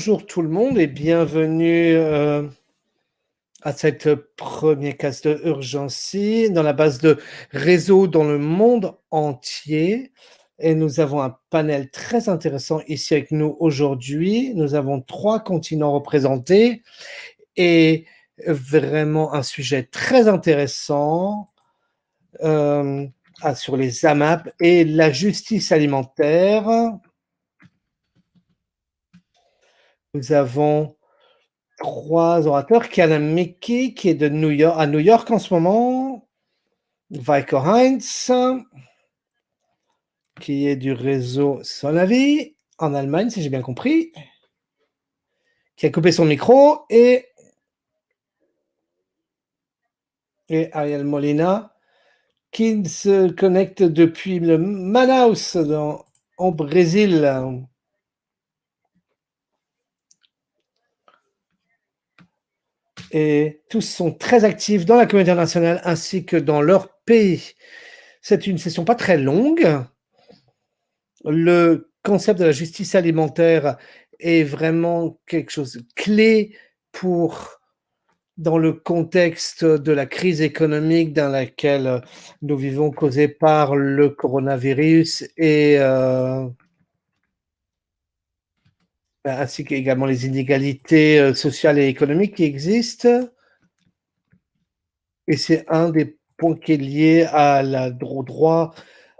Bonjour tout le monde et bienvenue à cette premier cast de Urgency dans la base de réseau dans le monde entier. Et nous avons un panel très intéressant ici avec nous aujourd'hui. Nous avons 3 continents représentés et vraiment un sujet très intéressant sur les AMAP et la justice alimentaire. Nous avons 3 orateurs. Kiana Mickey, qui est de New York, à New York en ce moment. Weiko Heinz, qui est du réseau Sonavi, en Allemagne, si j'ai bien compris, qui a coupé son micro, et Ariel Molina, qui se connecte depuis le Manaus, au Brésil. Et tous sont très actifs dans la communauté internationale ainsi que dans leur pays. C'est une session pas très longue. Le concept de la justice alimentaire est vraiment quelque chose de clé dans le contexte de la crise économique dans laquelle nous vivons, causée par le coronavirus et ainsi qu'également les inégalités sociales et économiques qui existent. Et c'est un des points qui est lié au droit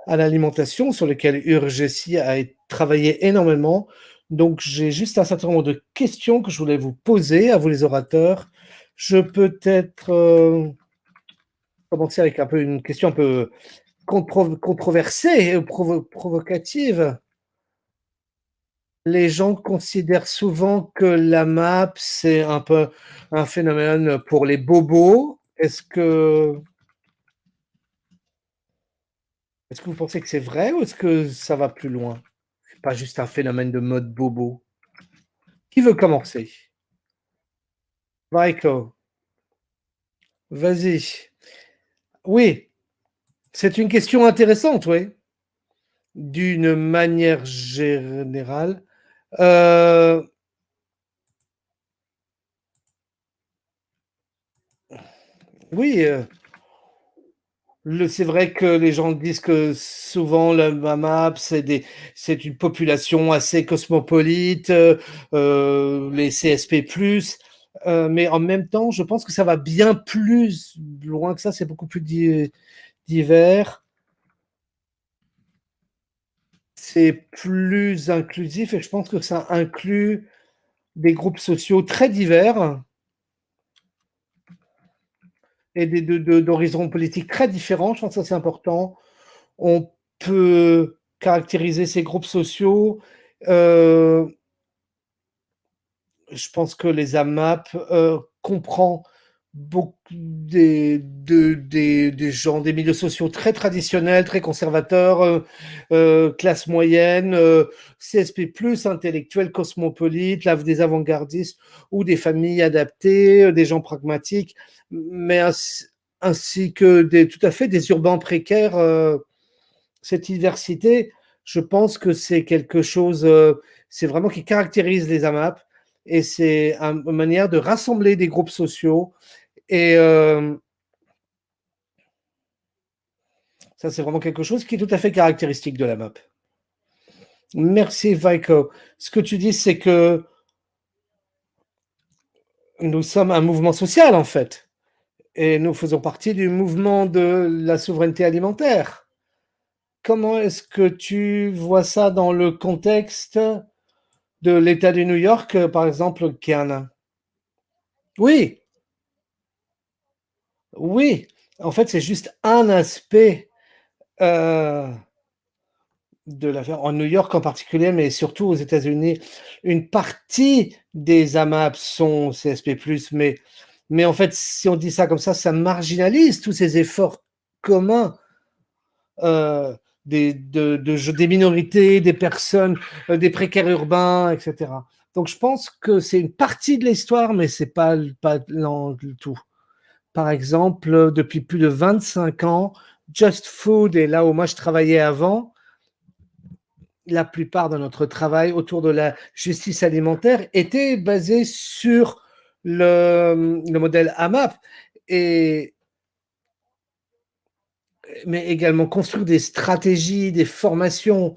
à l'alimentation, sur lequel Urgessi a travaillé énormément. Donc, j'ai juste un certain nombre de questions que je voulais vous poser, à vous les orateurs. Je peux peut-être commencer avec une question un peu controversée et provocative. Les gens considèrent souvent que la MAP, c'est un peu un phénomène pour les bobos. Est-ce que vous pensez que c'est vrai ou est-ce que ça va plus loin? C'est pas juste un phénomène de mode bobo? Qui veut commencer? Michael, vas-y. Oui, c'est une question intéressante, oui. D'une manière générale. Oui, c'est vrai que les gens disent que souvent la MAP, c'est une population assez cosmopolite, les CSP+, mais en même temps, je pense que ça va bien plus loin que ça, c'est beaucoup plus divers. C'est plus inclusif et je pense que ça inclut des groupes sociaux très divers et d'horizons politiques très différents. Je pense que ça, c'est important. On peut caractériser ces groupes sociaux. Je pense que les AMAP comprend beaucoup des gens, des milieux sociaux très traditionnels, très conservateurs, classe moyenne, CSP+, intellectuels, cosmopolites, des avant-gardistes ou des familles adaptées, des gens pragmatiques, mais ainsi que tout à fait des urbains précaires. Cette diversité, je pense que c'est quelque chose, c'est vraiment qui caractérise les AMAP et c'est une manière de rassembler des groupes sociaux et ça, c'est vraiment quelque chose qui est tout à fait caractéristique de l'AMAP. Merci, Vaiko. Ce que tu dis, c'est que nous sommes un mouvement social, en fait, et nous faisons partie du mouvement de la souveraineté alimentaire. Comment est-ce que tu vois ça dans le contexte de l'État du New York, par exemple, Kiana? Oui, oui. En fait, c'est juste un aspect de l'affaire. En New York en particulier, mais surtout aux États-Unis, une partie des AMAP sont CSP+, mais en fait, si on dit ça comme ça marginalise tous ces efforts communs des minorités, des personnes, des précaires urbains, etc. Donc, je pense que c'est une partie de l'histoire, mais c'est pas le tout. Par exemple, depuis plus de 25 ans, Just Food, et là où moi je travaillais avant, la plupart de notre travail autour de la justice alimentaire était basé sur le modèle AMAP, et, mais également construire des stratégies, des formations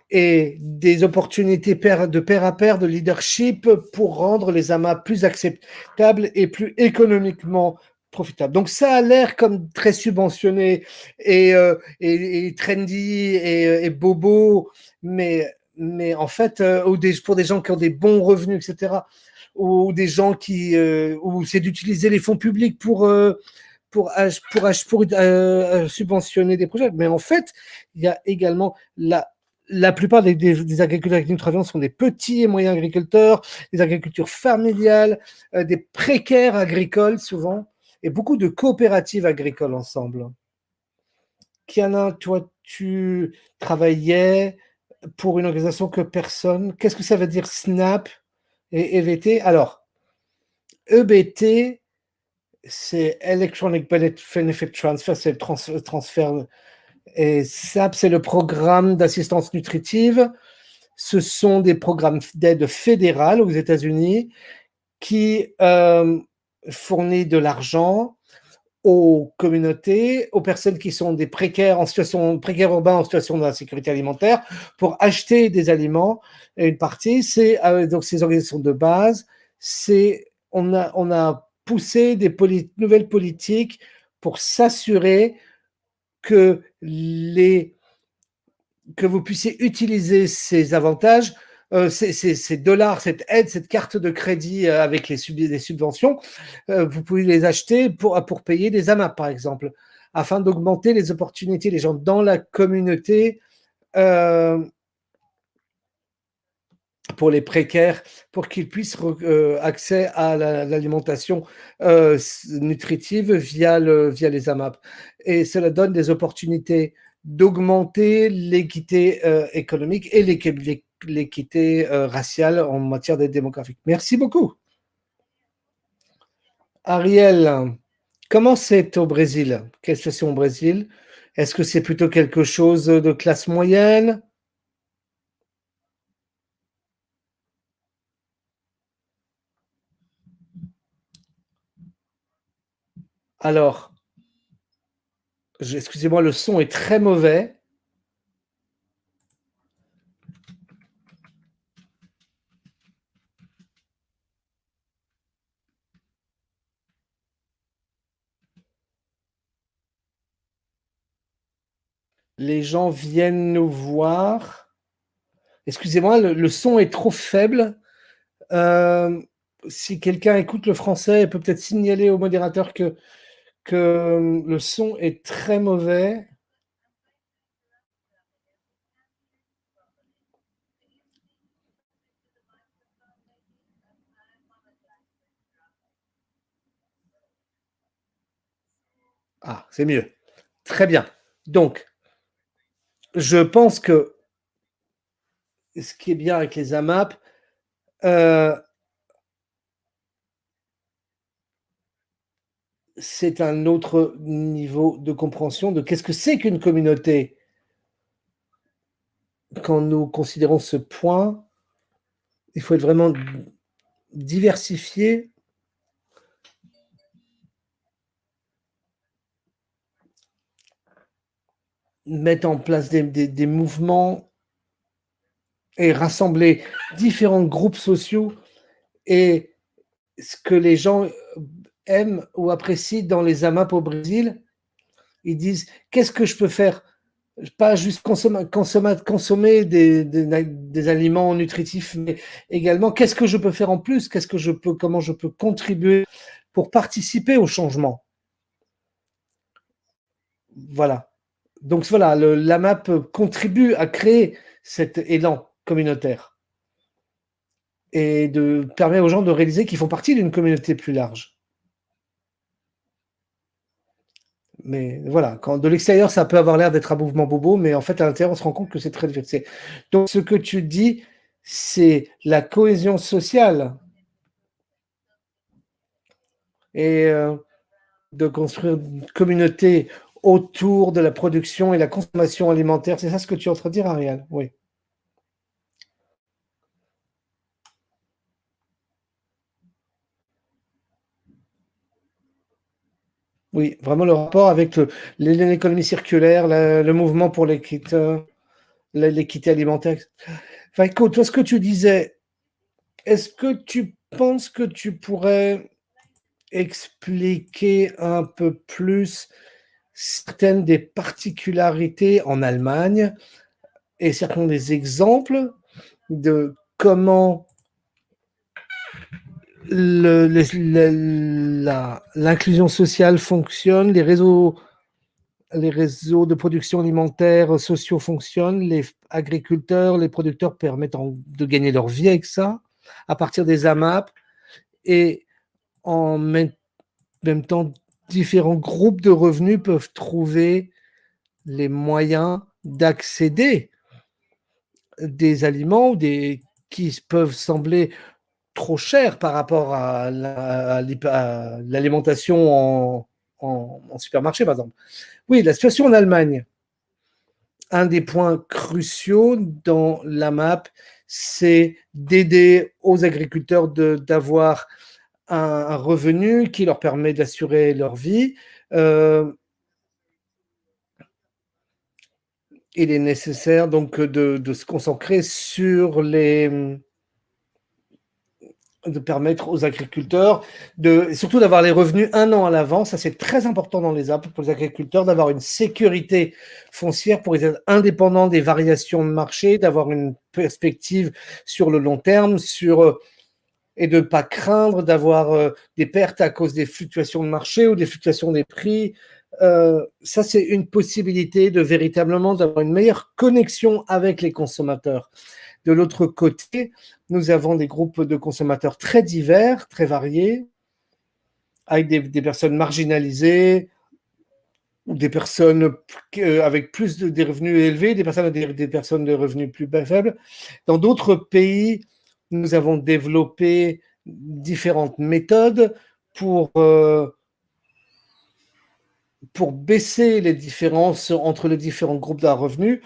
et des opportunités de pair à pair de leadership pour rendre les AMAP plus acceptables et plus économiquement profitables. Donc ça a l'air comme très subventionné et trendy et bobo, mais en fait, pour des gens qui ont des bons revenus, etc., ou des gens où c'est d'utiliser les fonds publics pour subventionner des projets. Mais en fait, il y a également la plupart des agriculteurs avec qui nous travaillons sont des petits et moyens agriculteurs, des agricultures familiales, des précaires agricoles souvent, et beaucoup de coopératives agricoles ensemble. Kiana, toi, tu travaillais pour une organisation que personne. Qu'est-ce que ça veut dire SNAP et EBT? Alors, EBT, c'est Electronic Benefit Transfer, c'est le transfert. Et SNAP, c'est le programme d'assistance nutritive. Ce sont des programmes d'aide fédérale aux États-Unis qui fournissent de l'argent aux communautés, aux personnes qui sont des précaires urbains en situation d'insécurité alimentaire pour acheter des aliments. Et une partie, c'est donc ces organisations de base, on a poussé des nouvelles politiques pour s'assurer que vous puissiez utiliser ces avantages, ces dollars, cette aide, cette carte de crédit avec les subventions, vous pouvez les acheter pour payer des AMAP, par exemple, afin d'augmenter les opportunités des gens dans la communauté euh, pour les précaires, pour qu'ils puissent accès à l'alimentation nutritive via les AMAP. Et cela donne des opportunités d'augmenter l'équité économique et l'équité raciale en matière d'aide démographique. Merci beaucoup. Ariel, comment c'est au Brésil? Quelle situation au Brésil? Est-ce que c'est plutôt quelque chose de classe moyenne? Alors, excusez-moi, le son est très mauvais. Les gens viennent nous voir. Excusez-moi, le son est trop faible. Si quelqu'un écoute le français, il peut peut-être signaler au modérateur que le son est très mauvais. Ah, c'est mieux. Très bien. Donc, je pense que ce qui est bien avec les AMAP, c'est un autre niveau de compréhension de qu'est-ce que c'est qu'une communauté. Quand nous considérons ce point, il faut être vraiment diversifié, mettre en place des mouvements et rassembler différents groupes sociaux, et ce que les gens aiment ou apprécient dans les AMAP au Brésil, ils disent qu'est-ce que je peux faire? Pas juste consommer des aliments nutritifs, mais également qu'est-ce que je peux faire en plus? Comment je peux contribuer pour participer au changement? Voilà. Donc voilà, l'AMAP contribue à créer cet élan communautaire et permet aux gens de réaliser qu'ils font partie d'une communauté plus large. Mais voilà, quand de l'extérieur, ça peut avoir l'air d'être un mouvement bobo, mais en fait, à l'intérieur, on se rend compte que c'est très diversifié. Donc, ce que tu dis, c'est la cohésion sociale et de construire une communauté autour de la production et la consommation alimentaire. C'est ça ce que tu es en train de dire, Ariel? Oui. Oui, vraiment le rapport avec l'économie circulaire, le mouvement pour l'équité alimentaire. Enfin, écoute, toi, ce que tu disais, est-ce que tu penses que tu pourrais expliquer un peu plus certaines des particularités en Allemagne et certains des exemples de comment l'inclusion sociale fonctionne, les réseaux de production alimentaire sociaux fonctionnent, les agriculteurs, les producteurs permettent de gagner leur vie avec ça, à partir des AMAP, et en même temps, différents groupes de revenus peuvent trouver les moyens d'accéder des aliments qui peuvent sembler trop chers par rapport à l'alimentation en supermarché, par exemple. Oui, la situation en Allemagne, un des points cruciaux dans la map, c'est d'aider aux agriculteurs d'avoir un revenu qui leur permet d'assurer leur vie. Euh, il est nécessaire donc de se concentrer sur de permettre aux agriculteurs surtout d'avoir les revenus un an à l'avance. Ça, c'est très important dans les apps pour les agriculteurs, d'avoir une sécurité foncière pour être indépendants des variations de marché, d'avoir une perspective sur le long terme, et de ne pas craindre d'avoir des pertes à cause des fluctuations de marché ou des fluctuations des prix. Ça, c'est une possibilité de véritablement d'avoir une meilleure connexion avec les consommateurs. De l'autre côté, nous avons des groupes de consommateurs très divers, très variés, avec des personnes marginalisées, des personnes avec des revenus élevés, des personnes de revenus plus faibles. Dans d'autres pays, nous avons développé différentes méthodes pour, euh, pour baisser les différences entre les différents groupes de revenus.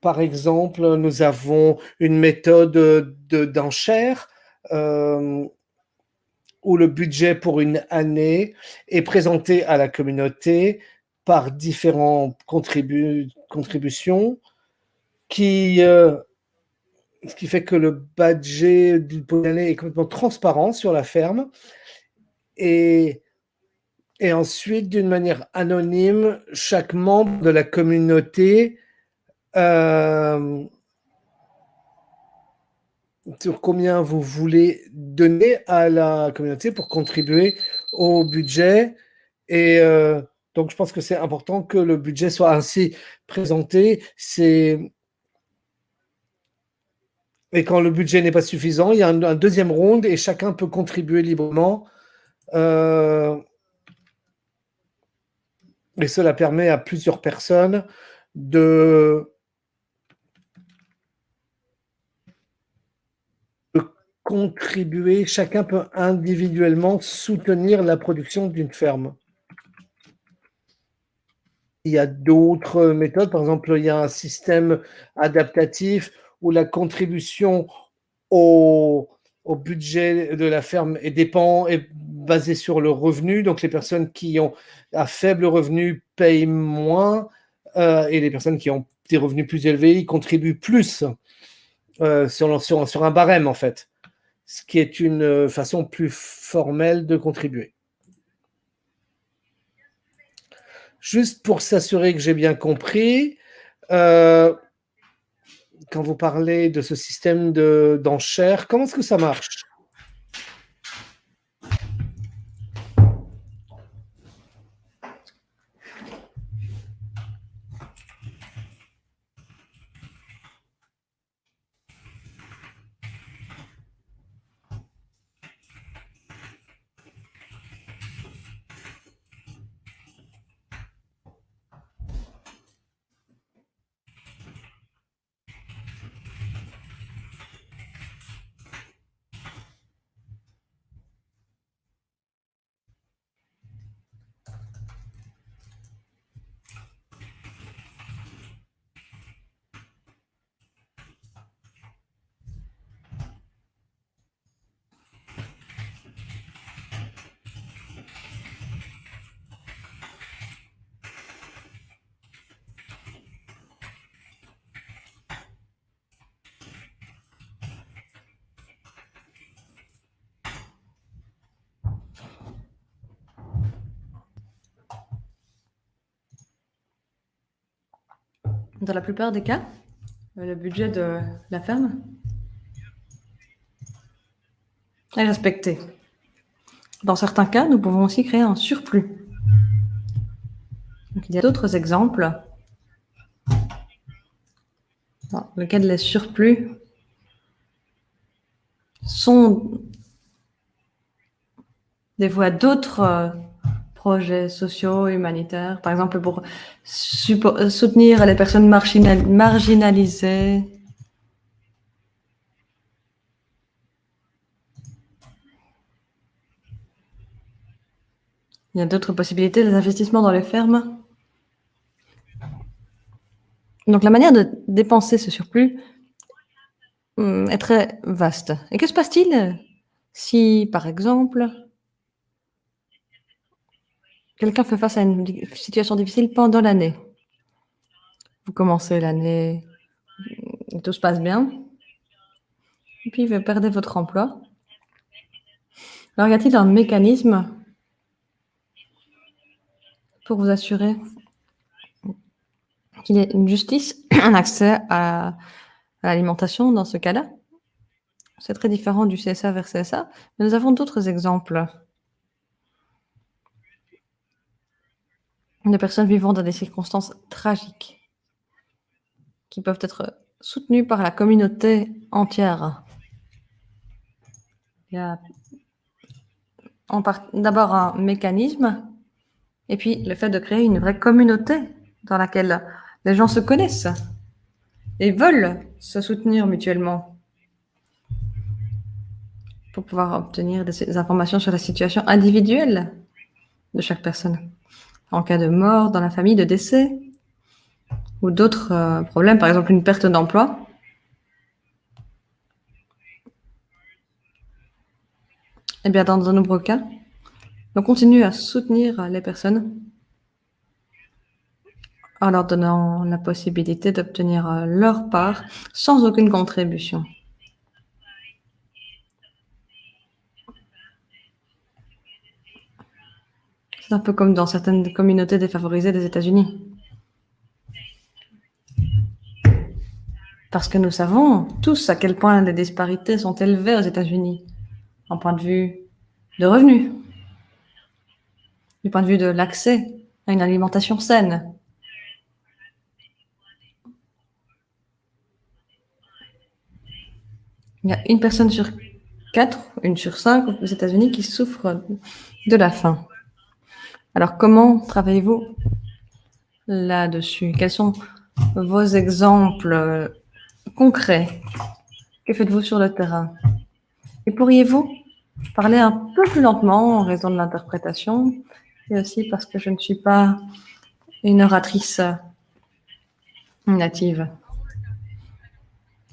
Par exemple, nous avons une méthode d'enchère où le budget pour une année est présenté à la communauté par différentes contributions qui, ce qui fait que le budget pour une année est complètement transparent sur la ferme et, et ensuite, d'une manière anonyme, chaque membre de la communauté euh, sur combien vous voulez donner à la communauté pour contribuer au budget. Et donc, je pense que c'est important que le budget soit ainsi présenté. Et quand le budget n'est pas suffisant, il y a un deuxième round et chacun peut contribuer librement. Euh, et cela permet à plusieurs personnes de contribuer. Chacun peut individuellement soutenir la production d'une ferme. Il y a d'autres méthodes. Par exemple, il y a un système adaptatif où la contribution au, au budget de la ferme est basée sur le revenu. Donc, les personnes qui ont un faible revenu payent moins et les personnes qui ont des revenus plus élevés, ils contribuent plus sur un barème, en fait, ce qui est une façon plus formelle de contribuer. Juste pour s'assurer que j'ai bien compris, euh, quand vous parlez de ce système d'enchères, comment est-ce que ça marche? Dans la plupart des cas, le budget de la ferme est respecté. Dans certains cas, nous pouvons aussi créer un surplus. Donc, il y a d'autres exemples dans lesquels les surplus sont dévoués à d'autres projets sociaux, humanitaires, par exemple pour soutenir les personnes marginalisées. Il y a d'autres possibilités, les investissements dans les fermes. Donc la manière de dépenser ce surplus est très vaste. Et que se passe-t-il si, par exemple, quelqu'un fait face à une situation difficile pendant l'année? Vous commencez l'année, tout se passe bien, et puis vous perdez votre emploi. Alors, y a-t-il un mécanisme pour vous assurer qu'il y ait une justice, un accès à l'alimentation dans ce cas-là? C'est très différent du CSA vers CSA, mais nous avons d'autres exemples de personnes vivant dans des circonstances tragiques qui peuvent être soutenues par la communauté entière. Il y a d'abord un mécanisme, et puis le fait de créer une vraie communauté dans laquelle les gens se connaissent et veulent se soutenir mutuellement pour pouvoir obtenir des informations sur la situation individuelle de chaque personne. En cas de mort dans la famille, de décès, ou d'autres problèmes, par exemple une perte d'emploi. Eh bien, dans de nombreux cas, on continue à soutenir les personnes en leur donnant la possibilité d'obtenir leur part sans aucune contribution. C'est un peu comme dans certaines communautés défavorisées des États-Unis. Parce que nous savons tous à quel point les disparités sont élevées aux États-Unis, en point de vue de revenus, du point de vue de l'accès à une alimentation saine. Il y a une personne sur 4, une sur 5 aux États-Unis qui souffre de la faim. Alors, comment travaillez-vous là-dessus? Quels sont vos exemples concrets? Que faites-vous sur le terrain? Et pourriez-vous parler un peu plus lentement en raison de l'interprétation et aussi parce que je ne suis pas une oratrice native?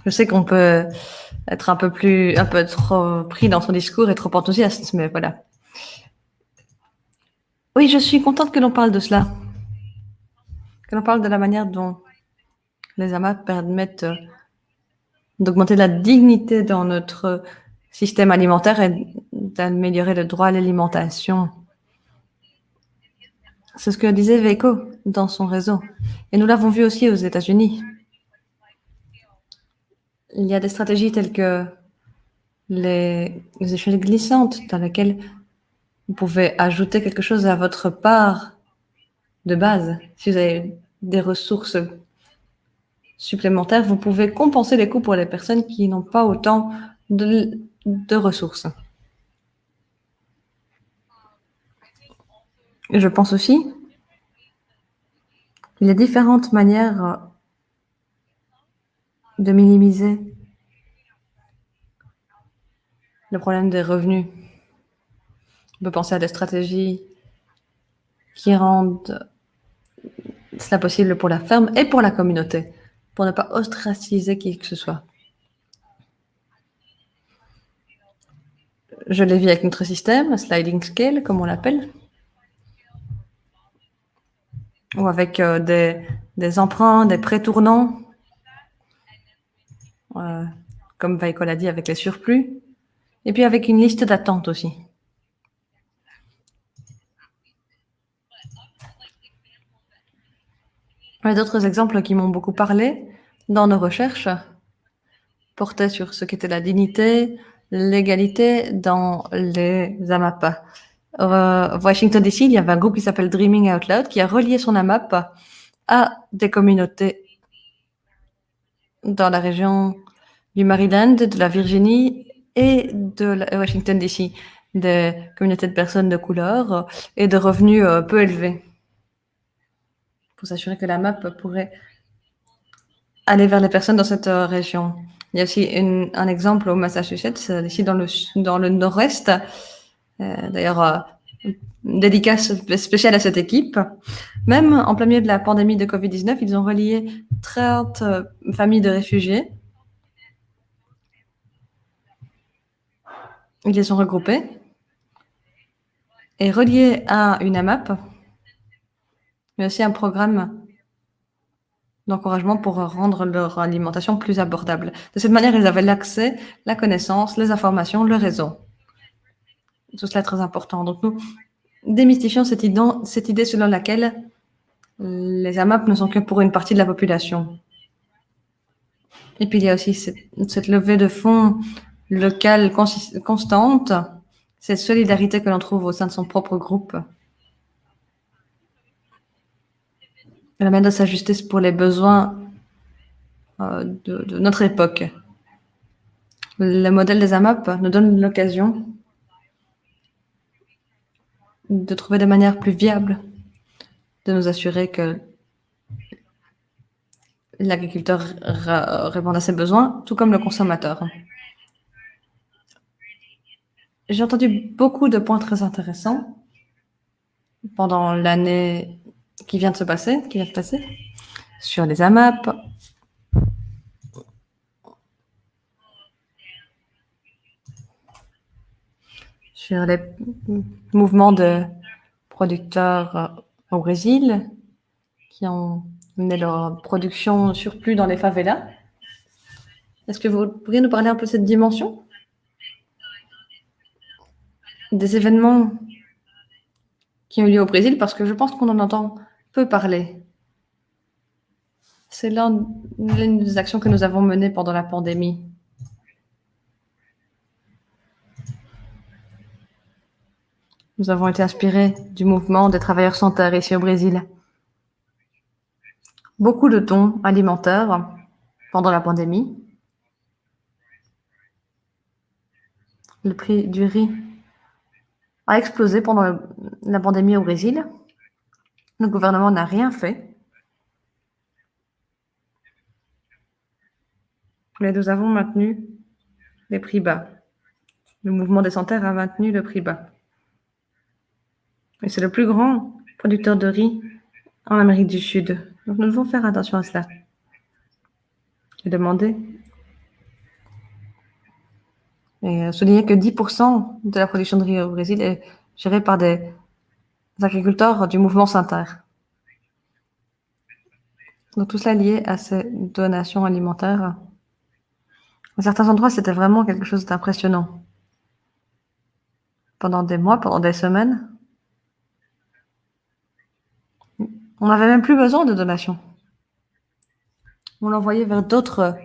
Je sais qu'on peut être un peu trop pris dans son discours et trop enthousiaste, mais voilà. Oui, je suis contente que l'on parle de cela, que l'on parle de la manière dont les amas permettent d'augmenter la dignité dans notre système alimentaire et d'améliorer le droit à l'alimentation. C'est ce que disait Veiko dans son réseau. Et nous l'avons vu aussi aux États-Unis. Il y a des stratégies telles que les échelles glissantes dans lesquelles vous pouvez ajouter quelque chose à votre part de base. Si vous avez des ressources supplémentaires, vous pouvez compenser les coûts pour les personnes qui n'ont pas autant de ressources. Et je pense aussi qu'il y a différentes manières de minimiser le problème des revenus. On peut penser à des stratégies qui rendent cela possible pour la ferme et pour la communauté, pour ne pas ostraciser qui que ce soit. Je l'ai vu avec notre système, sliding scale, comme on l'appelle, ou avec des emprunts, des prêts tournants, comme Veiko l'a dit, avec les surplus, et puis avec une liste d'attente aussi. Mais d'autres exemples qui m'ont beaucoup parlé dans nos recherches portaient sur ce qu'était la dignité, l'égalité dans les AMAP. Washington DC, il y avait un groupe qui s'appelle Dreaming Out Loud qui a relié son AMAP à des communautés dans la région du Maryland, de la Virginie et de Washington DC, des communautés de personnes de couleur et de revenus peu élevés, pour s'assurer que la map pourrait aller vers les personnes dans cette région. Il y a aussi un exemple au Massachusetts, ici dans le nord-est, d'ailleurs dédicace spéciale à cette équipe. Même en plein milieu de la pandémie de Covid-19, ils ont relié 30 familles de réfugiés. Ils les ont regroupés et reliés à une AMAP, mais aussi un programme d'encouragement pour rendre leur alimentation plus abordable. De cette manière, ils avaient l'accès, la connaissance, les informations, le réseau. Tout cela est très important. Donc nous démystifions cette idée selon laquelle les AMAP ne sont que pour une partie de la population. Et puis il y a aussi cette levée de fonds locale constante, cette solidarité que l'on trouve au sein de son propre groupe. La manière de s'ajuster pour les besoins de notre époque. Le modèle des AMAP nous donne l'occasion de trouver des manières plus viables de nous assurer que l'agriculteur répond à ses besoins, tout comme le consommateur. J'ai entendu beaucoup de points très intéressants pendant l'année qui vient de se passer, sur les AMAP, sur les mouvements de producteurs au Brésil qui ont mené leur production surplus dans les favelas. Est-ce que vous pourriez nous parler un peu de cette dimension? Des événements qui ont eu lieu au Brésil, parce que je pense qu'on en entend peu parler. C'est l'une des actions que nous avons menées pendant la pandémie. Nous avons été inspirés du mouvement des travailleurs sans terre ici au Brésil. Beaucoup de dons alimentaires pendant la pandémie. Le prix du riz a explosé pendant la pandémie au Brésil. Le gouvernement n'a rien fait. Mais nous avons maintenu les prix bas. Le mouvement des sans terre a maintenu le prix bas. Et c'est le plus grand producteur de riz en Amérique du Sud. Donc nous devons faire attention à cela. J'ai demandé et souligner que 10% de la production de riz au Brésil est gérée par des agriculteurs du mouvement sans terre. Donc tout cela lié à ces donations alimentaires. À certains endroits, c'était vraiment quelque chose d'impressionnant. Pendant des mois, pendant des semaines, on n'avait même plus besoin de donations. On l'envoyait vers d'autres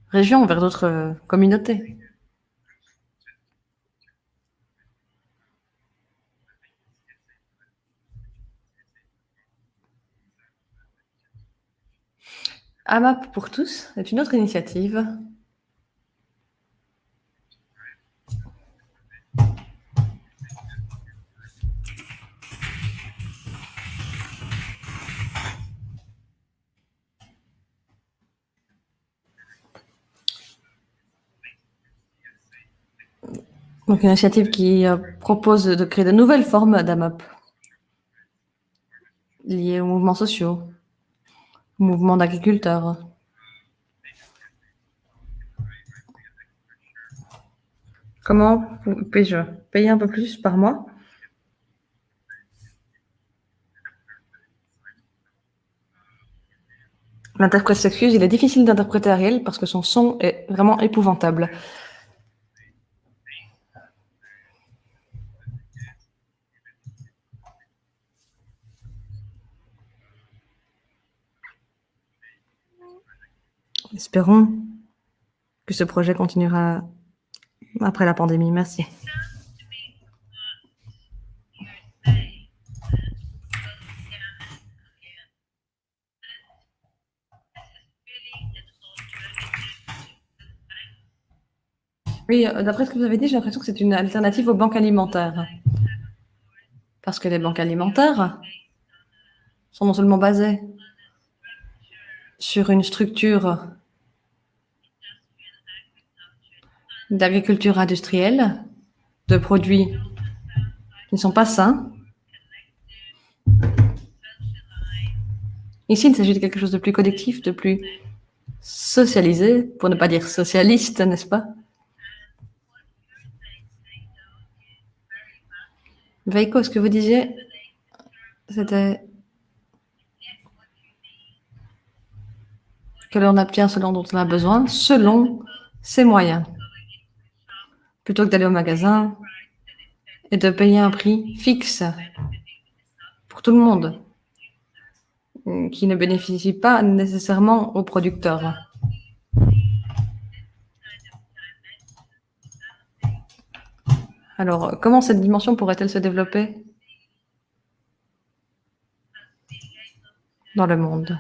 régions, vers d'autres communautés. AMAP pour tous est une autre initiative donc une initiative qui propose de créer de nouvelles formes d'AMAP liées aux mouvements sociaux, aux mouvements d'agriculteurs. Comment puis-je payer un peu plus par mois? L'interprète s'excuse, il est difficile d'interpréter Ariel parce que son son est vraiment épouvantable. Espérons que ce projet continuera après la pandémie. Merci. Oui, d'après ce que vous avez dit, j'ai l'impression que c'est une alternative aux banques alimentaires. Parce que les banques alimentaires sont non seulement basées sur une structure d'agriculture industrielle, de produits qui ne sont pas sains. Ici, il s'agit de quelque chose de plus collectif, de plus socialisé, pour ne pas dire socialiste, n'est-ce pas? Veiko, ce que vous disiez, c'était que l'on obtient ce dont on a besoin, selon ses moyens. Plutôt que d'aller au magasin et de payer un prix fixe pour tout le monde, qui ne bénéficie pas nécessairement aux producteurs. Alors, comment cette dimension pourrait-elle se développer dans le monde?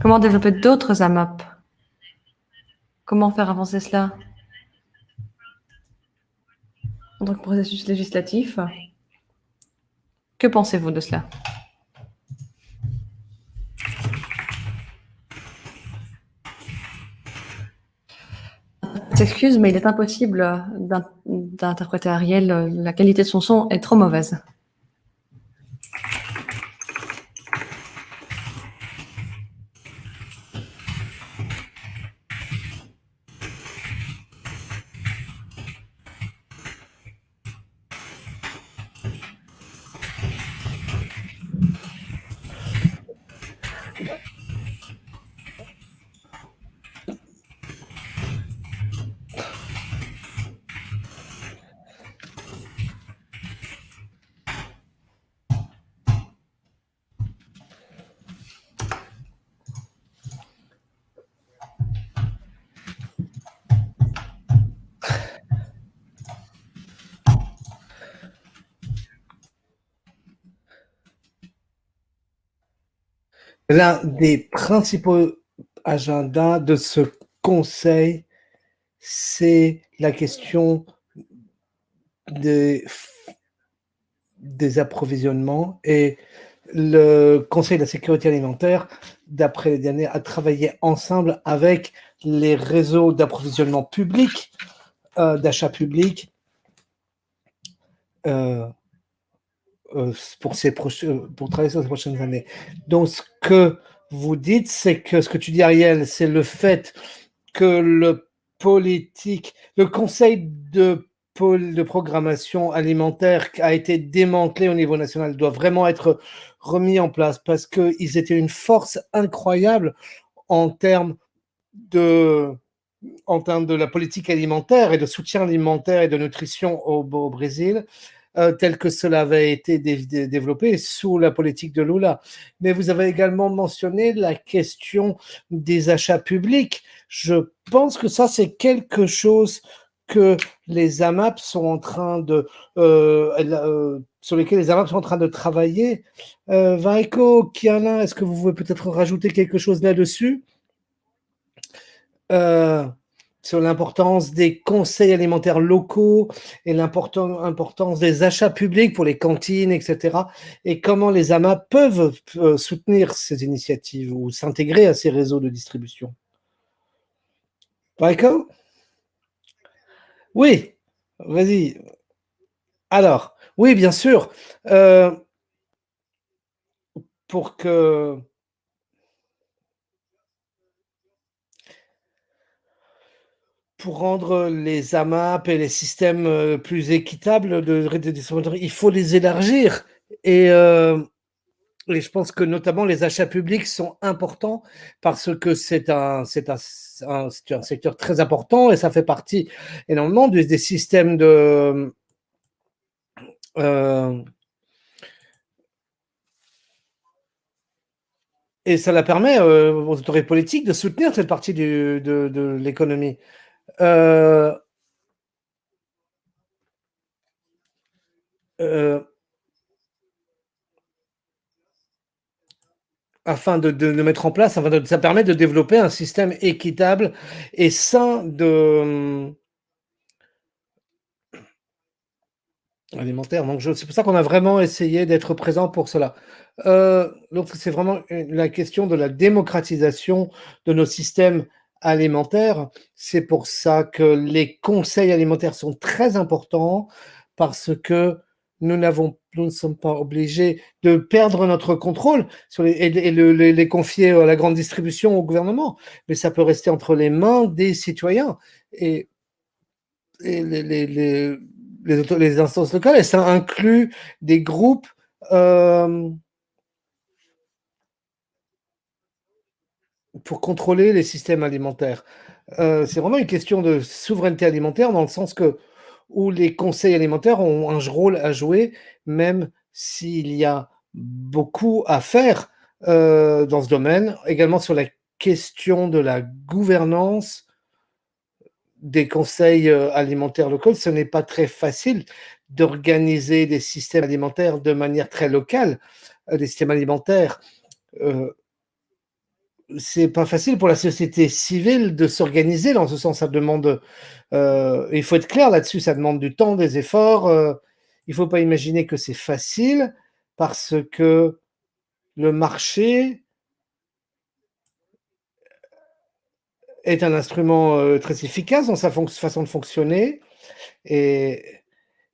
Comment développer d'autres AMAP? Comment faire avancer cela en tant que processus législatif? Que pensez-vous de cela? Excuse, mais il est impossible d'interpréter Ariel. La qualité de son son est trop mauvaise. L'un des principaux agendas de ce conseil, c'est la question des approvisionnements, et le Conseil de la sécurité alimentaire, d'après les derniers, a travaillé ensemble avec les réseaux d'approvisionnement public, d'achat public, pour travailler sur ces prochaines années. Donc, ce que vous dites, c'est que ce que tu dis, Ariel, c'est le fait que le conseil de programmation alimentaire a été démantelé au niveau national doit vraiment être remis en place, parce qu'ils étaient une force incroyable en termes de la politique alimentaire et de soutien alimentaire et de nutrition au Brésil, tel que cela avait été développé sous la politique de Lula. Mais vous avez également mentionné la question des achats publics. Je pense que ça, c'est quelque chose que les AMAP sont en train de sur lesquels les AMAP sont en train de travailler. Vaiko, Kiana, est-ce que vous pouvez peut-être rajouter quelque chose là-dessus? Sur l'importance des conseils alimentaires locaux et l'importance des achats publics pour les cantines, etc. Et comment les AMA peuvent soutenir ces initiatives ou s'intégrer à ces réseaux de distribution. Michael? Oui, vas-y. Alors, oui, bien sûr. Pour rendre les AMAP et les systèmes plus équitables de distribution, il faut les élargir. Et je pense que notamment les achats publics sont importants, parce que c'est un secteur très important et ça fait partie énormément des systèmes de Et cela permet aux autorités politiques de soutenir cette partie de l'économie. Euh, euh, Afin de mettre en place, ça permet de développer un système équitable et sain alimentaire. Donc, c'est pour ça qu'on a vraiment essayé d'être présent pour cela. Donc, c'est vraiment la question de la démocratisation de nos systèmes alimentaires. C'est pour ça que les conseils alimentaires sont très importants parce que nous ne sommes pas obligés de perdre notre contrôle sur les confier à la grande distribution, au gouvernement, mais ça peut rester entre les mains des citoyens. Et et les instances locales, et ça inclut des groupes pour contrôler les systèmes alimentaires. C'est vraiment une question de souveraineté alimentaire dans le sens que où les conseils alimentaires ont un rôle à jouer, même s'il y a beaucoup à faire dans ce domaine. Également sur la question de la gouvernance des conseils alimentaires locaux, ce n'est pas très facile d'organiser des systèmes alimentaires de manière très locale. Des systèmes alimentaires, euh, c'est pas facile pour la société civile de s'organiser dans ce sens. Ça demande, il faut être clair là-dessus, ça demande du temps, des efforts. Il ne faut pas imaginer que c'est facile parce que le marché est un instrument très efficace dans sa façon de fonctionner. Et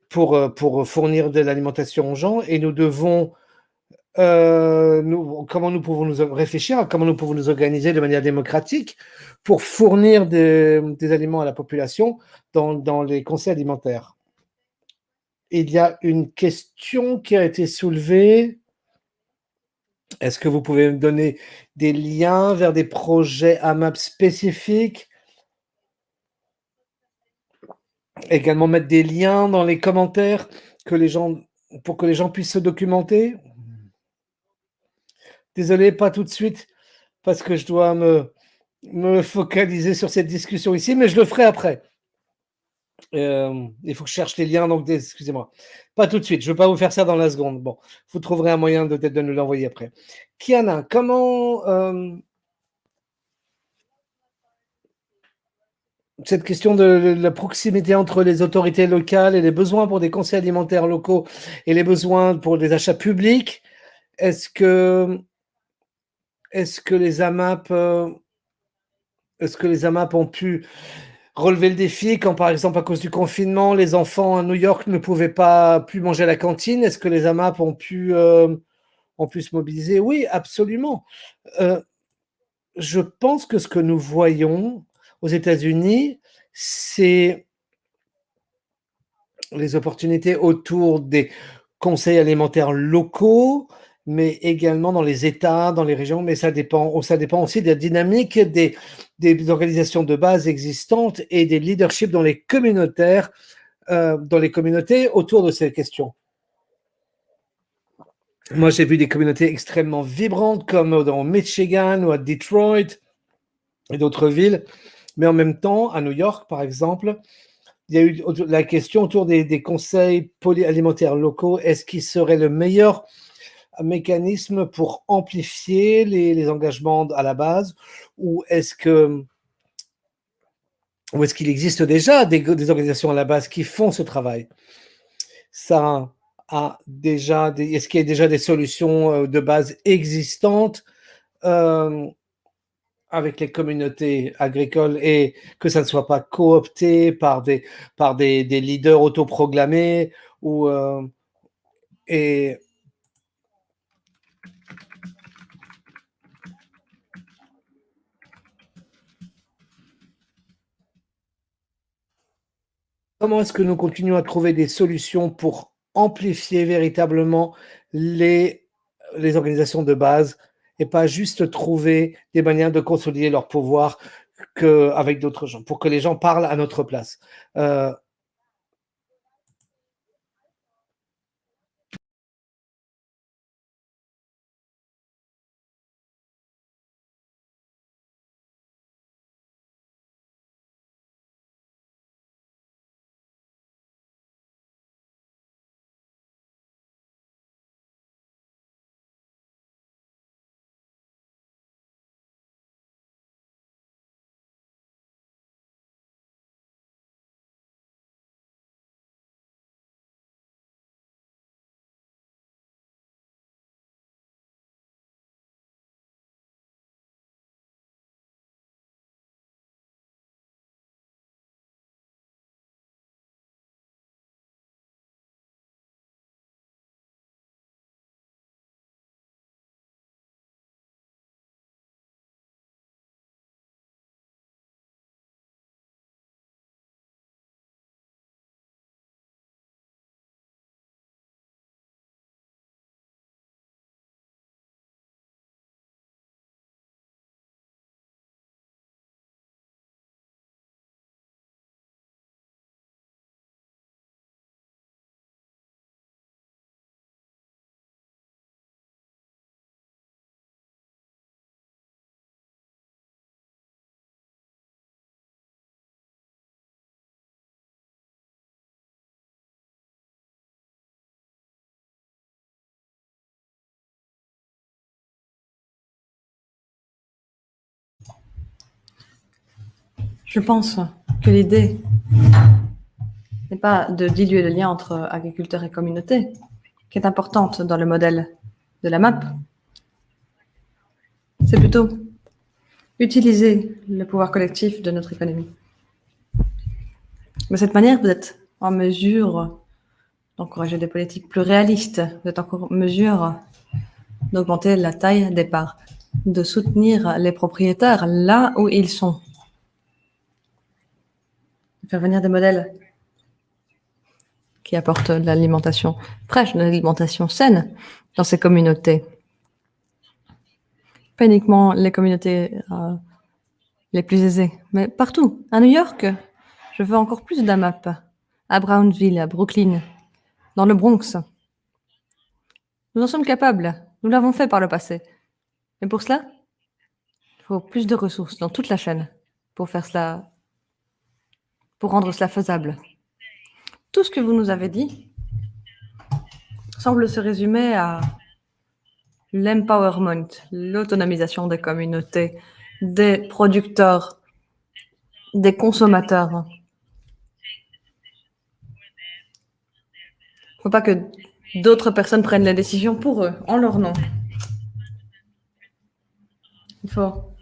pour fournir de l'alimentation aux gens et nous devons, comment nous pouvons nous réfléchir à comment nous pouvons nous organiser de manière démocratique pour fournir des aliments à la population dans les conseils alimentaires. Il y a une question qui a été soulevée. Est-ce que vous pouvez me donner des liens vers des projets AMAP spécifiques? Également mettre des liens dans les commentaires pour que les gens puissent se documenter? Désolé, pas tout de suite, parce que je dois me focaliser sur cette discussion ici, mais je le ferai après. Il faut que je cherche les liens, donc excusez-moi. Pas tout de suite, je ne veux pas vous faire ça dans la seconde. Bon, vous trouverez un moyen peut-être de nous l'envoyer après. Kiana, comment cette question de la proximité entre les autorités locales et les besoins pour des conseils alimentaires locaux et les besoins pour des achats publics, est-ce que, est-ce que les AMAP, est-ce que les AMAP ont pu relever le défi quand, par exemple, à cause du confinement, les enfants à New York ne pouvaient pas plus manger à la cantine? Est-ce que les AMAP ont pu se mobiliser? Oui, absolument. Euh, je pense que ce que nous voyons aux États-Unis, c'est les opportunités autour des conseils alimentaires locaux, mais également dans les États, dans les régions, mais ça dépend aussi de la dynamique des organisations de base existantes et des leaderships dans les communautés autour de ces questions. Moi, j'ai vu des communautés extrêmement vibrantes comme dans Michigan ou à Detroit et d'autres villes, mais en même temps, à New York, par exemple, il y a eu la question autour des conseils alimentaires locaux. Est-ce qu'il serait le meilleur mécanisme pour amplifier les engagements à la base ou ou est-ce qu'il existe déjà des organisations à la base qui font ce travail? Ça a déjà est-ce qu'il y a déjà des solutions de base existantes euh, avec les communautés agricoles et que ça ne soit pas coopté des leaders autoproclamés ou et comment est-ce que nous continuons à trouver des solutions pour amplifier véritablement les, les organisations de base et pas juste trouver des manières de consolider leur pouvoir avec d'autres gens, pour que les gens parlent à notre place. Euh, Je pense que l'idée n'est pas de diluer le lien entre agriculteurs et communauté, qui est importante dans le modèle de la MAP. C'est plutôt utiliser le pouvoir collectif de notre économie. De cette manière, vous êtes en mesure d'encourager des politiques plus réalistes, vous êtes en mesure d'augmenter la taille des parts, de soutenir les propriétaires là où ils sont, de faire venir des modèles qui apportent de l'alimentation fraîche, de l'alimentation saine dans ces communautés. Pas uniquement les communautés les plus aisées, mais partout. À New York, je veux encore plus d'AMAP. À Brownsville, à Brooklyn, dans le Bronx. Nous en sommes capables. Nous l'avons fait par le passé. Mais pour cela, il faut plus de ressources dans toute la chaîne pour faire cela, pour rendre cela faisable. Tout ce que vous nous avez dit semble se résumer à l'empowerment, l'autonomisation des communautés, des producteurs, des consommateurs. Il ne faut pas que d'autres personnes prennent les décisions pour eux, en leur nom. Il faut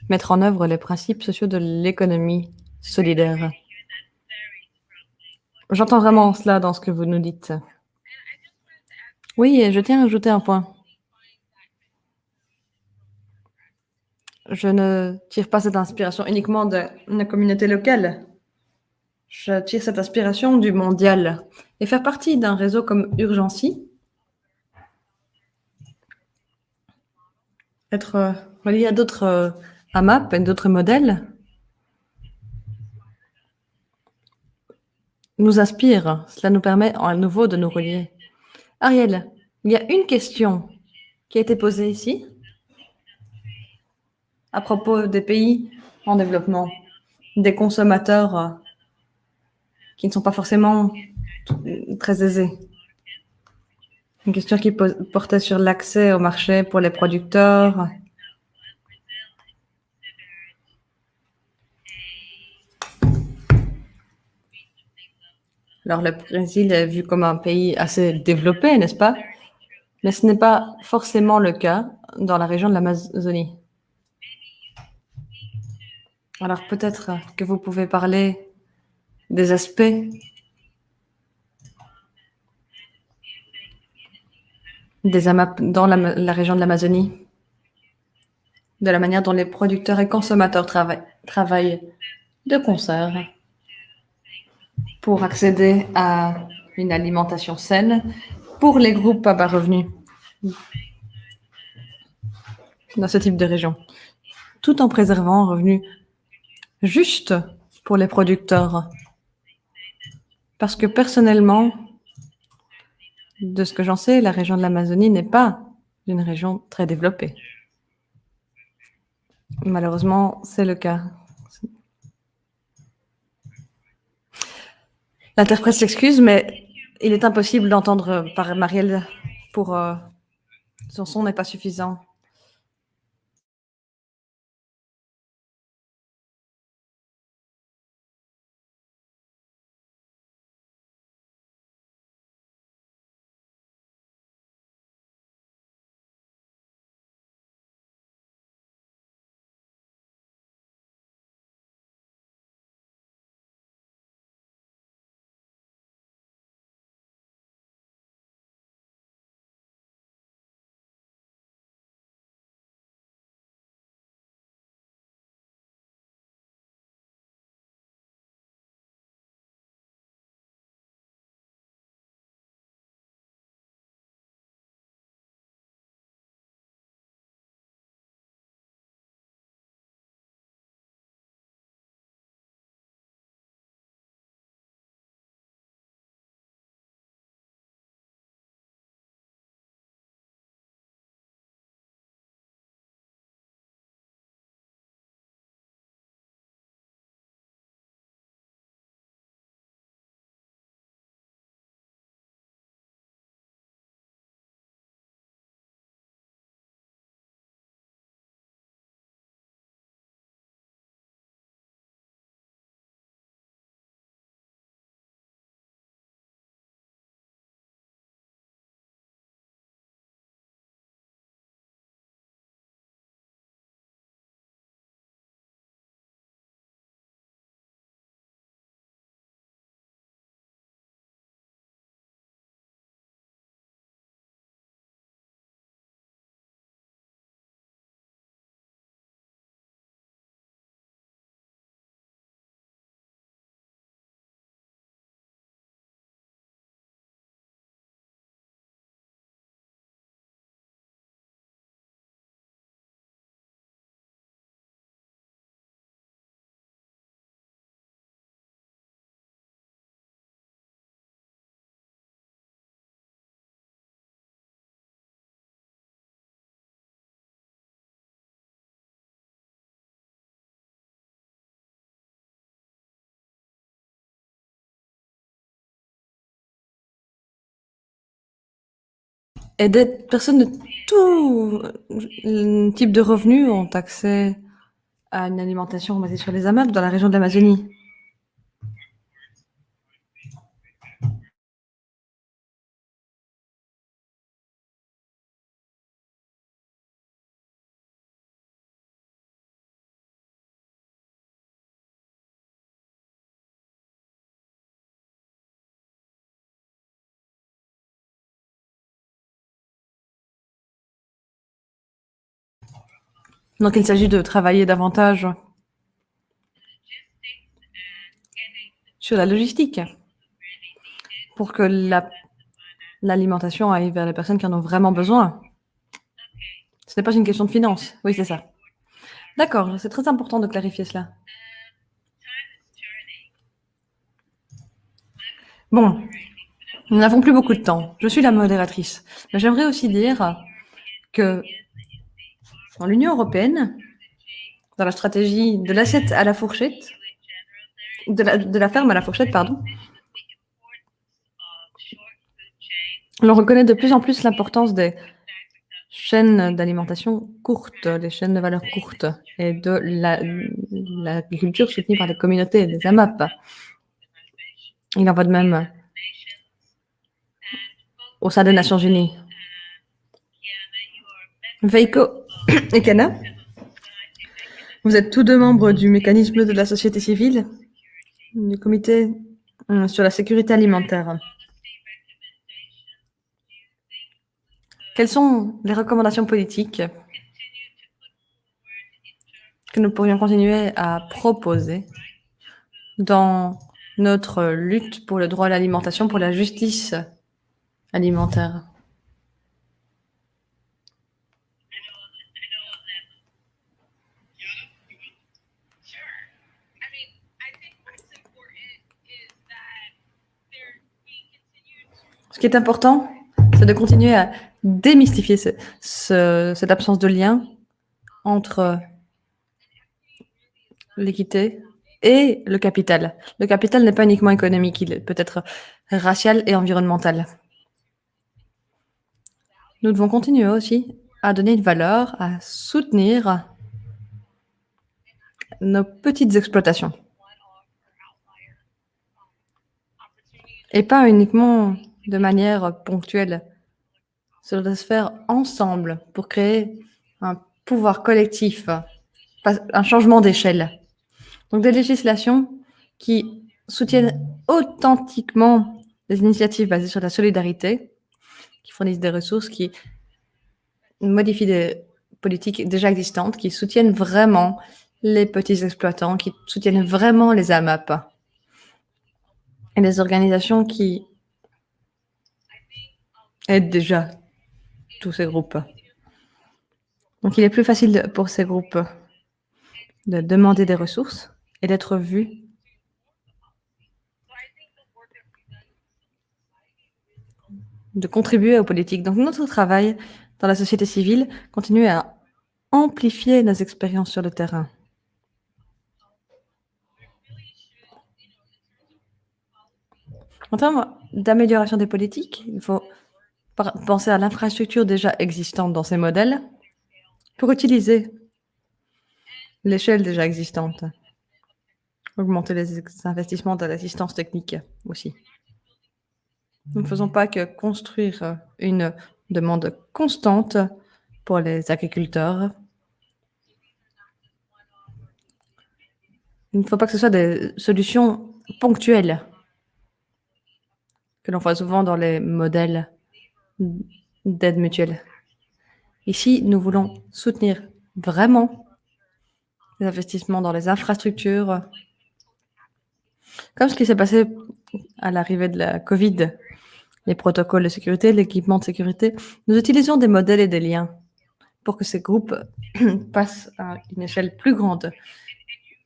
mettre en œuvre les principes sociaux de l'économie solidaire. J'entends vraiment cela dans ce que vous nous dites. Oui, et je tiens à ajouter un point. Je ne tire pas cette inspiration uniquement de la communauté locale. Je tire cette inspiration du mondial. Et faire partie d'un réseau comme Urgency, être relié à d'autres AMAP et d'autres modèles, nous inspire. Cela nous permet à nouveau de nous relier. Ariel, il y a une question qui a été posée ici à propos des pays en développement, des consommateurs qui ne sont pas forcément très aisés. Une question qui portait sur l'accès au marché pour les producteurs. Alors, le Brésil est vu comme un pays assez développé, n'est-ce pas? Mais ce n'est pas forcément le cas dans la région de l'Amazonie. Alors, peut-être que vous pouvez parler des aspects des AMAP dans la région de l'Amazonie, de la manière dont les producteurs et consommateurs travaillent de concert pour accéder à une alimentation saine pour les groupes à bas revenus dans ce type de région, tout en préservant un revenu juste pour les producteurs. Parce que personnellement, de ce que j'en sais, la région de l'Amazonie n'est pas une région très développée. Malheureusement, c'est le cas. L'interprète s'excuse, mais il est impossible d'entendre par Marielle pour son son n'est pas suffisant. Et des personnes de tout type de revenus ont accès à une alimentation basée sur les AMAP dans la région de l'Amazonie. Donc il s'agit de travailler davantage sur la logistique pour que l'alimentation aille vers les personnes qui en ont vraiment besoin. Ce n'est pas une question de finance. Oui, c'est ça. D'accord, c'est très important de clarifier cela. Bon, nous n'avons plus beaucoup de temps. Je suis la modératrice. Mais j'aimerais aussi dire que dans l'Union européenne, dans la stratégie de l'assiette à la fourchette, de la ferme à la fourchette, pardon, on reconnaît de plus en plus l'importance des chaînes d'alimentation courtes, les chaînes de valeur courtes, et de l'agriculture soutenue par les communautés, les AMAP. Il en va de même au sein des Nations Unies. Veiko et Kana, vous êtes tous deux membres du mécanisme de la société civile, du comité sur la sécurité alimentaire. Quelles sont les recommandations politiques que nous pourrions continuer à proposer dans notre lutte pour le droit à l'alimentation, pour la justice alimentaire? Ce qui est important, c'est de continuer à démystifier cette absence de lien entre l'équité et le capital. Le capital n'est pas uniquement économique, il peut être racial et environnemental. Nous devons continuer aussi à donner une valeur, à soutenir nos petites exploitations. Et pas uniquement de manière ponctuelle. Cela doit se faire ensemble pour créer un pouvoir collectif, un changement d'échelle. Donc des législations qui soutiennent authentiquement les initiatives basées sur la solidarité, qui fournissent des ressources, qui modifient des politiques déjà existantes, qui soutiennent vraiment les petits exploitants, qui soutiennent vraiment les AMAP et les organisations qui aident déjà tous ces groupes. Donc il est plus facile pour ces groupes de demander des ressources et d'être vus de contribuer aux politiques. Donc notre travail dans la société civile continue à amplifier nos expériences sur le terrain. En termes d'amélioration des politiques, il faut penser à l'infrastructure déjà existante dans ces modèles pour utiliser l'échelle déjà existante, augmenter les investissements dans l'assistance technique aussi. Nous ne faisons pas que construire une demande constante pour les agriculteurs. Il ne faut pas que ce soit des solutions ponctuelles que l'on voit souvent dans les modèles d'aide mutuelle. Ici, nous voulons soutenir vraiment les investissements dans les infrastructures, comme ce qui s'est passé à l'arrivée de la Covid, les protocoles de sécurité, l'équipement de sécurité. Nous utilisons des modèles et des liens pour que ces groupes passent à une échelle plus grande,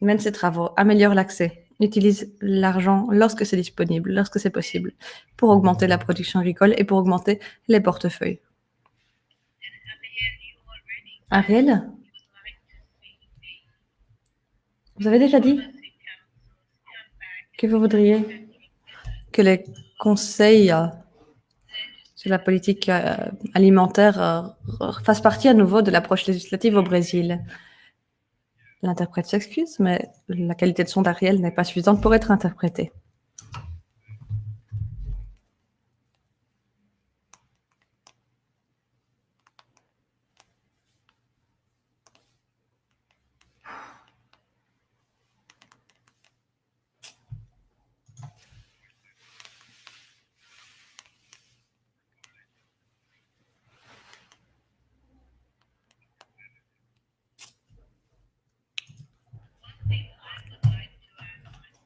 mènent ces travaux, améliorent l'accès, utilisent l'argent lorsque c'est disponible, lorsque c'est possible, pour augmenter la production agricole et pour augmenter les portefeuilles. Ariel, vous avez déjà dit que vous voudriez que les conseils sur la politique alimentaire fasse partie à nouveau de l'approche législative au Brésil. L'interprète s'excuse, mais la qualité de son Ariel n'est pas suffisante pour être interprétée.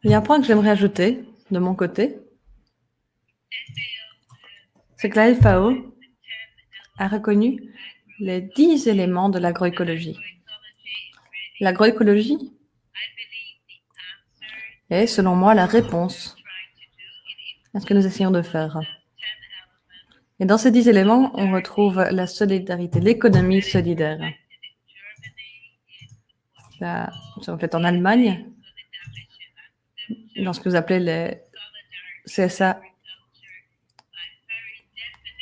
Il y a un point que j'aimerais ajouter de mon côté, c'est que la FAO a reconnu les 10 éléments de l'agroécologie. L'agroécologie est, selon moi, la réponse à ce que nous essayons de faire. Et dans ces 10 éléments, on retrouve la solidarité, l'économie solidaire. Ça se reflète en Allemagne, dans ce que vous appelez les CSA,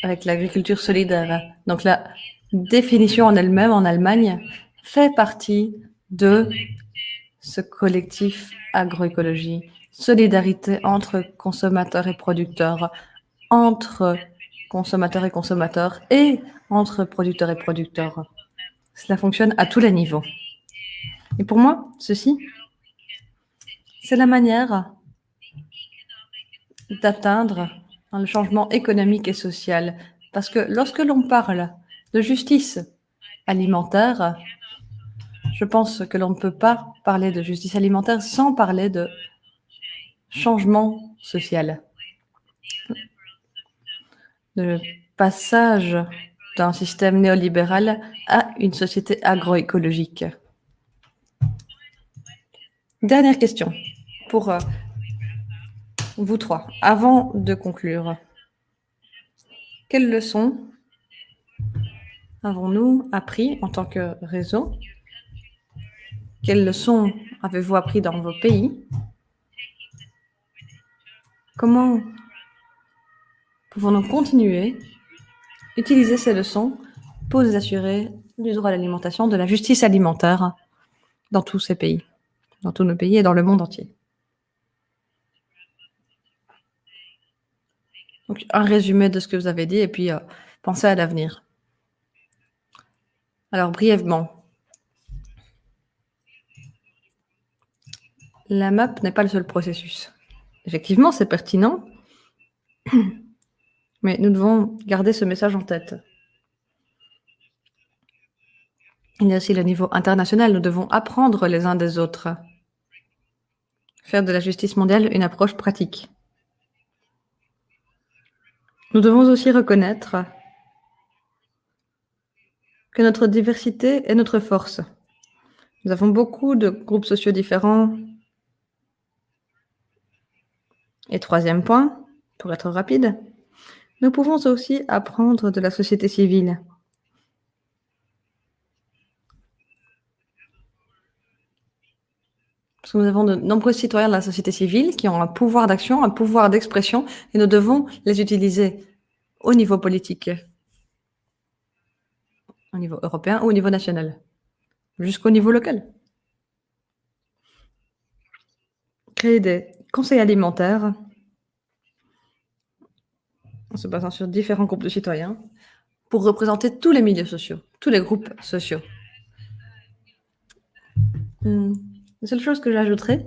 avec l'agriculture solidaire. Donc la définition en elle-même, en Allemagne, fait partie de ce collectif agroécologie, solidarité entre consommateurs et producteurs, entre consommateurs et entre producteurs et producteurs. Cela fonctionne à tous les niveaux. Et pour moi, ceci, c'est la manière d'atteindre le changement économique et social. Parce que lorsque l'on parle de justice alimentaire, je pense que l'on ne peut pas parler de justice alimentaire sans parler de changement social. Le passage d'un système néolibéral à une société agroécologique. Dernière question pour vous trois, avant de conclure. Quelles leçons avons-nous appris en tant que réseau? Quelles leçons avez-vous appris dans vos pays? Comment pouvons-nous continuer à utiliser ces leçons pour nous assurer du droit à l'alimentation, de la justice alimentaire dans tous ces pays, dans tous nos pays et dans le monde entier? Donc, un résumé de ce que vous avez dit et puis pensez à l'avenir. Alors, brièvement, la MAP n'est pas le seul processus. Effectivement, c'est pertinent, mais nous devons garder ce message en tête. Il y a aussi le niveau international. Nous devons apprendre les uns des autres. Faire de la justice mondiale une approche pratique. Nous devons aussi reconnaître que notre diversité est notre force. Nous avons beaucoup de groupes sociaux différents. Et troisième point, pour être rapide, nous pouvons aussi apprendre de la société civile. Parce que nous avons de nombreux citoyens de la société civile qui ont un pouvoir d'action, un pouvoir d'expression, et nous devons les utiliser au niveau politique, au niveau européen ou au niveau national, jusqu'au niveau local. Créer des conseils alimentaires en se basant sur différents groupes de citoyens pour représenter tous les milieux sociaux, tous les groupes sociaux. La seule chose que j'ajouterai,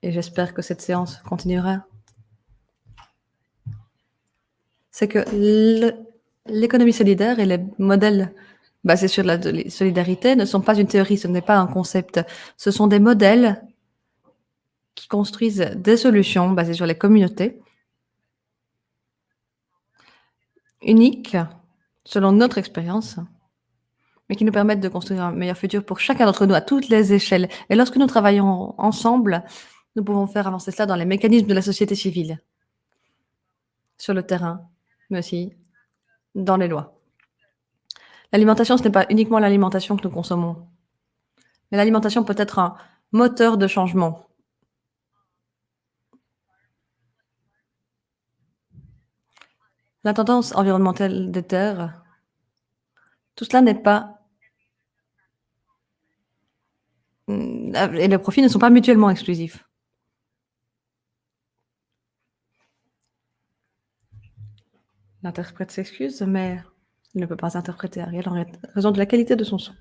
et j'espère que cette séance continuera, c'est que l'économie solidaire et les modèles basés sur la solidarité ne sont pas une théorie, ce n'est pas un concept. Ce sont des modèles qui construisent des solutions basées sur les communautés, uniques selon notre expérience, mais qui nous permettent de construire un meilleur futur pour chacun d'entre nous à toutes les échelles. Et lorsque nous travaillons ensemble, nous pouvons faire avancer cela dans les mécanismes de la société civile, sur le terrain, mais aussi dans les lois. L'alimentation, ce n'est pas uniquement l'alimentation que nous consommons, mais l'alimentation peut être un moteur de changement. la tendance environnementale des terres, tout cela n'est pas... Et les profits ne sont pas mutuellement exclusifs. L'interprète s'excuse, mais il ne peut pas interpréter Ariel en raison de la qualité de son son.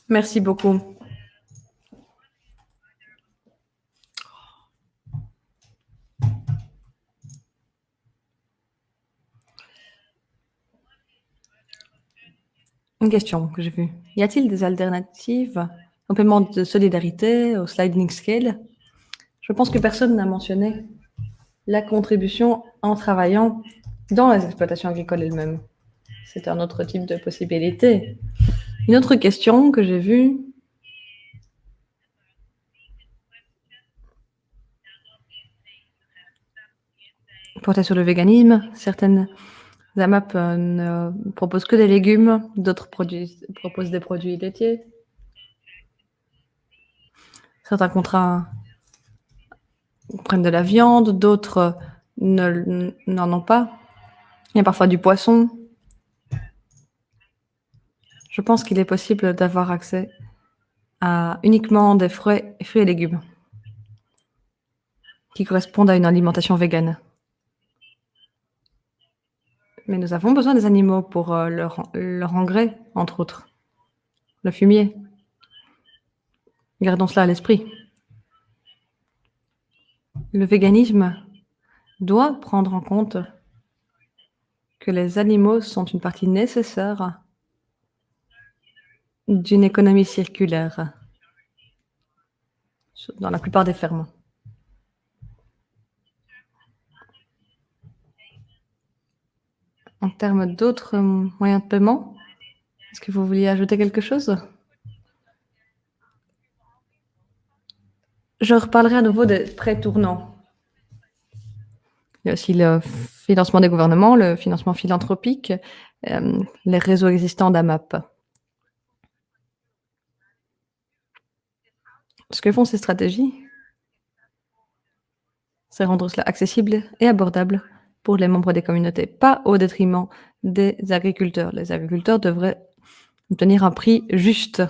Merci beaucoup. Une question que j'ai vue. Y a-t-il des alternatives au paiement de solidarité, au sliding scale? Je pense que personne n'a mentionné la contribution en travaillant dans les exploitations agricoles elles-mêmes. C'est un autre type de possibilité. Une autre question que j'ai vue portait sur le véganisme. Certaines AMAP ne proposent que des légumes, d'autres proposent des produits laitiers. Certains contrats prennent de la viande, d'autres n'en ont pas. Il y a parfois du poisson. Je pense qu'il est possible d'avoir accès à uniquement des fruits et légumes qui correspondent à une alimentation végane. Mais nous avons besoin des animaux pour leur engrais, entre autres. Le fumier. Gardons cela à l'esprit. Le véganisme doit prendre en compte que les animaux sont une partie nécessaire d'une économie circulaire dans la plupart des fermes. En termes d'autres moyens de paiement, est-ce que vous vouliez ajouter quelque chose? Je reparlerai à nouveau des prêts tournants. Il y a aussi le financement des gouvernements, le financement philanthropique, les réseaux existants d'AMAP. Ce que font ces stratégies, c'est rendre cela accessible et abordable pour les membres des communautés, pas au détriment des agriculteurs. Les agriculteurs devraient obtenir un prix juste.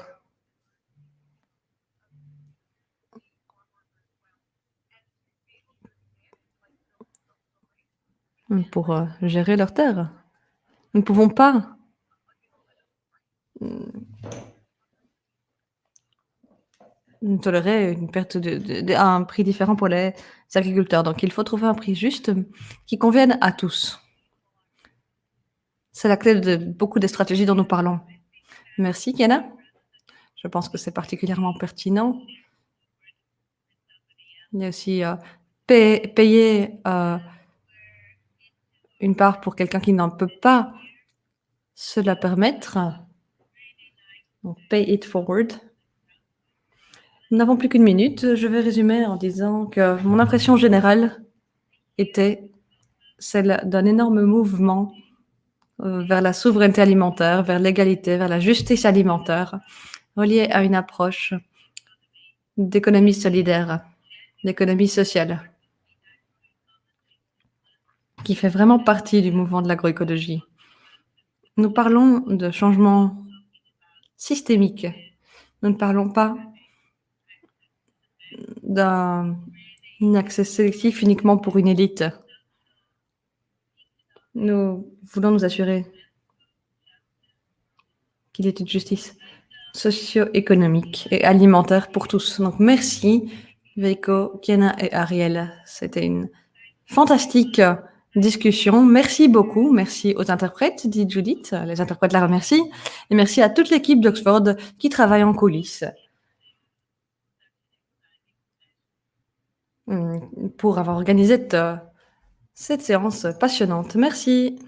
Pour gérer leurs terres. Nous ne pouvons pas tolérer une perte un prix différent pour les agriculteurs. Donc, il faut trouver un prix juste qui convienne à tous. C'est la clé de beaucoup des stratégies dont nous parlons. Merci, Kiana. Je pense que c'est particulièrement pertinent. Il y a aussi payer une part pour quelqu'un qui n'en peut pas se la permettre. Donc, pay it forward. Nous n'avons plus qu'une minute. Je vais résumer en disant que mon impression générale était celle d'un énorme mouvement vers la souveraineté alimentaire, vers l'égalité, vers la justice alimentaire, reliée à une approche d'économie solidaire, d'économie sociale, qui fait vraiment partie du mouvement de l'agroécologie. Nous parlons de changement systémique. Nous ne parlons pas d'un accès sélectif uniquement pour une élite. Nous voulons nous assurer qu'il y ait une justice socio-économique et alimentaire pour tous. Donc, merci, Veiko, Kiana et Ariel. C'était une fantastique discussion. Merci beaucoup. Merci aux interprètes, dit Judith. Les interprètes la remercient. Et merci à toute l'équipe d'Oxford qui travaille en coulisses pour avoir organisé cette séance passionnante. Merci.